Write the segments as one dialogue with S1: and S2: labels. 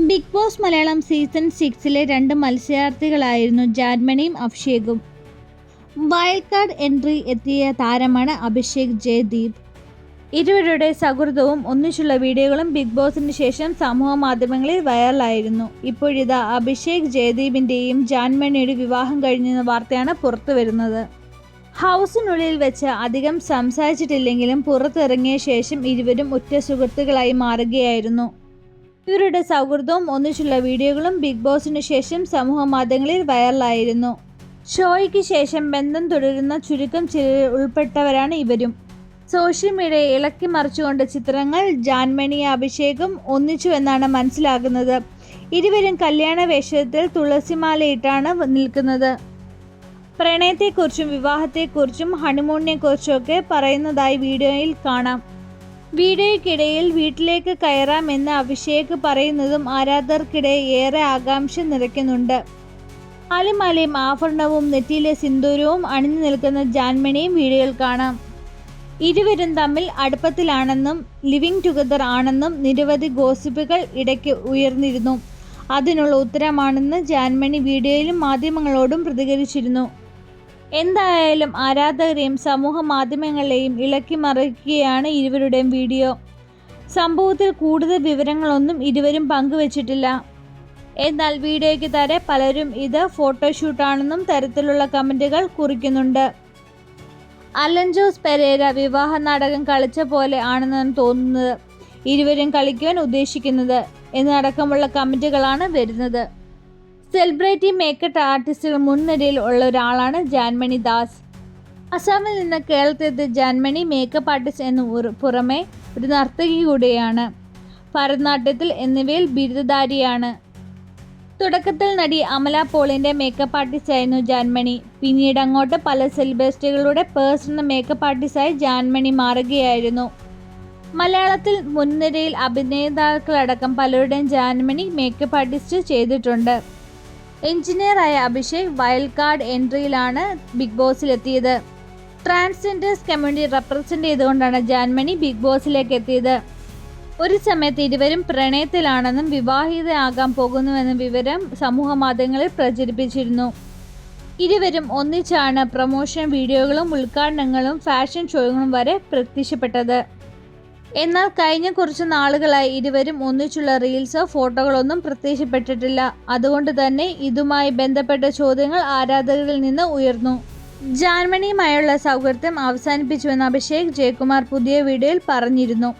S1: Big Boss Malayalam season 6-ലെ 2 മത്സരാർത്ഥികളായിരുന്നു ജാൻമണിയും അഭിഷേകും. വൈൽഡ് കാർഡ് എൻട്രി എത്തിയ താരമാണ് അഭിഷേക് ജയദീപ്. ഇരുവരുടെ സൗഹൃദവും ഒന്നിച്ചുള്ള വീഡിയോകളും ബിഗ് ബോസിന് ശേഷം സമൂഹ മാധ്യമങ്ങളിൽ വൈറലായിരുന്നു. ഇപ്പോഴിതാ അഭിഷേക് ജയദീപിൻ്റെയും ജാൻമണിയുടെ വിവാഹം കഴിഞ്ഞെന്ന വാർത്തയാണ് പുറത്തു വരുന്നത്. ഹൗസിനുള്ളിൽ വെച്ച് അധികം സംസാരിച്ചിട്ടില്ലെങ്കിലും പുറത്തിറങ്ങിയ ശേഷം ഇരുവരും ഉറ്റ സുഹൃത്തുക്കളായി മാറുകയായിരുന്നു. ഇവരുടെ സൗഹൃദവും ഒന്നിച്ചുള്ള വീഡിയോകളും ബിഗ് ബോസിന് ശേഷം സമൂഹ മാധ്യമങ്ങളിൽ വൈറലായിരുന്നു. ഷോയ്ക്ക് ശേഷം ബന്ധം തുടരുന്ന ചുരുക്കം ചിലരിൽ ഉൾപ്പെട്ടവരാണ് ഇവരും. സോഷ്യൽ മീഡിയയെ ഇളക്കി മറിച്ചുകൊണ്ട് ചിത്രങ്ങൾ ജാൻമണിയും അഭിഷേകും ഒന്നിച്ചു എന്നാണ് മനസ്സിലാകുന്നത്. ഇരുവരും കല്യാണ വേഷത്തിൽ തുളസിമാലയിട്ടാണ് നിൽക്കുന്നത്. പ്രണയത്തെക്കുറിച്ചും വിവാഹത്തെക്കുറിച്ചും ഹണിമൂണിനെക്കുറിച്ചൊക്കെ പറയുന്നതായി വീഡിയോയിൽ കാണാം. വീഡിയോയ്ക്കിടയിൽ വീട്ടിലേക്ക് കയറാമെന്ന് അഭിഷേക് പറയുന്നതും ആരാധകർക്കിടയിൽ ഏറെ ആകാംക്ഷ നിറയ്ക്കുന്നുണ്ട്. അലിമാലയും ആഭരണവും നെറ്റിയിലെ സിന്ദൂരവും അണിഞ്ഞു നിൽക്കുന്ന ജാൻമണിയും വീഡിയോയിൽ കാണാം. ഇരുവരും തമ്മിൽ അടുപ്പത്തിലാണെന്നും ലിവിങ് ടുഗദർ ആണെന്നും നിരവധി ഗോസിപ്പുകൾ ഇടയ്ക്ക് ഉയർന്നിരുന്നു. അതിനുള്ള ഉത്തരമാണെന്ന് ജാൻമണി വീഡിയോയിലും മാധ്യമങ്ങളോടും പ്രതികരിച്ചിരുന്നു. എന്തായാലും ആരാധകരെയും സമൂഹ മാധ്യമങ്ങളെയും ഇളക്കി മറിക്കുകയാണ് ഇരുവരുടെയും വീഡിയോ. സംഭവത്തിൽ കൂടുതൽ വിവരങ്ങളൊന്നും ഇരുവരും പങ്കുവച്ചിട്ടില്ല. എന്നാൽ വീഡിയോയ്ക്ക് താഴെ പലരും ഇത് ഫോട്ടോഷൂട്ടാണെന്നും തരത്തിലുള്ള കമൻറ്റുകൾ കുറിക്കുന്നുണ്ട്. അലൻ ജോസ് പെരേര വിവാഹ നാടകം കളിച്ച പോലെ ആണെന്നാണ് തോന്നുന്നത്, ഇരുവരും കളിക്കുവാൻ ഉദ്ദേശിക്കുന്നത് എന്നടക്കമുള്ള കമൻറ്റുകളാണ് വരുന്നത്. സെലിബ്രിറ്റി മേക്കപ്പ് ആർട്ടിസ്റ്റുകൾ മുൻനിരയിൽ ഉള്ള ഒരാളാണ് ജാൻമണി ദാസ്. അസാമിൽ നിന്ന് കേരളത്തിലെത്തിയ ജാൻമണി മേക്കപ്പ് ആർട്ടിസ്റ്റ് എന്നു പുറമെ ഒരു നർത്തകി കൂടിയാണ്. ഭരതനാട്യത്തിൽ എന്നിവയിൽ ബിരുദധാരിയാണ്. തുടക്കത്തിൽ നടി അമല പോളിൻ്റെ മേക്കപ്പ് ആർട്ടിസ്റ്റായിരുന്നു ജാൻമണി. പിന്നീട് അങ്ങോട്ട് പല സെലിബ്രിറ്റികളുടെ പേഴ്സണൽ മേക്കപ്പ് ആർട്ടിസ്റ്റായി ജാൻമണി മാറുകയായിരുന്നു. മലയാളത്തിൽ മുൻനിരയിൽ അഭിനേതാക്കളടക്കം പലരുടെയും ജാൻമണി മേക്കപ്പ് ആർട്ടിസ്റ്റ് ചെയ്തിട്ടുണ്ട്. എഞ്ചിനീയറായ അഭിഷേക് വൈൽഡ് കാർഡ് എൻട്രിയിലാണ് ബിഗ് ബോസിലെത്തിയത്. ട്രാൻസ്ജെൻഡേഴ്സ് കമ്മ്യൂണിറ്റി റെപ്രസെൻ്റ് ചെയ്തുകൊണ്ടാണ് ജാൻമണി ബിഗ് ബോസിലേക്ക് എത്തിയത്. ഒരു സമയത്ത് ഇരുവരും പ്രണയത്തിലാണെന്നും വിവാഹിതയാകാൻ പോകുന്നുവെന്ന വിവരം സമൂഹ മാധ്യമങ്ങളിൽ പ്രചരിപ്പിച്ചിരുന്നു. ഇരുവരും ഒന്നിച്ചാണ് പ്രമോഷൻ വീഡിയോകളും ഉദ്ഘാടനങ്ങളും ഫാഷൻ ഷോകളും വരെ പ്രത്യക്ഷപ്പെട്ടത്. എന്നാൽ കഴിഞ്ഞ കുറച്ച് നാളുകളായി ഇരുവരും ഒന്നിച്ചുള്ള റീൽസോ ഫോട്ടോകളൊന്നും പ്രത്യക്ഷപ്പെട്ടിട്ടില്ല. അതുകൊണ്ട് തന്നെ ഇതുമായി ബന്ധപ്പെട്ട ചോദ്യങ്ങൾ ആരാധകരിൽ നിന്ന് ഉയർന്നു. ജാൻമണിയുമായുള്ള സൗഹൃദം അവസാനിപ്പിച്ചുവെന്ന് അഭിഷേക് ജയകുമാർ പുതിയ വീഡിയോയിൽ പറഞ്ഞിരുന്നു.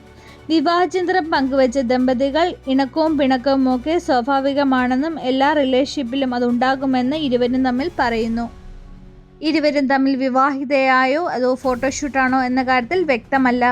S1: വിവാഹചിത്രം പങ്കുവച്ച ദമ്പതികൾ ഇണക്കവും പിണക്കവും ഒക്കെ സ്വാഭാവികമാണെന്നും എല്ലാ റിലേഷൻഷിപ്പിലും അതുണ്ടാകുമെന്ന് ഇരുവരും തമ്മിൽ പറയുന്നു. ഇരുവരും തമ്മിൽ വിവാഹിതയായോ അതോ ഫോട്ടോഷൂട്ടാണോ എന്ന കാര്യത്തിൽ വ്യക്തമല്ല.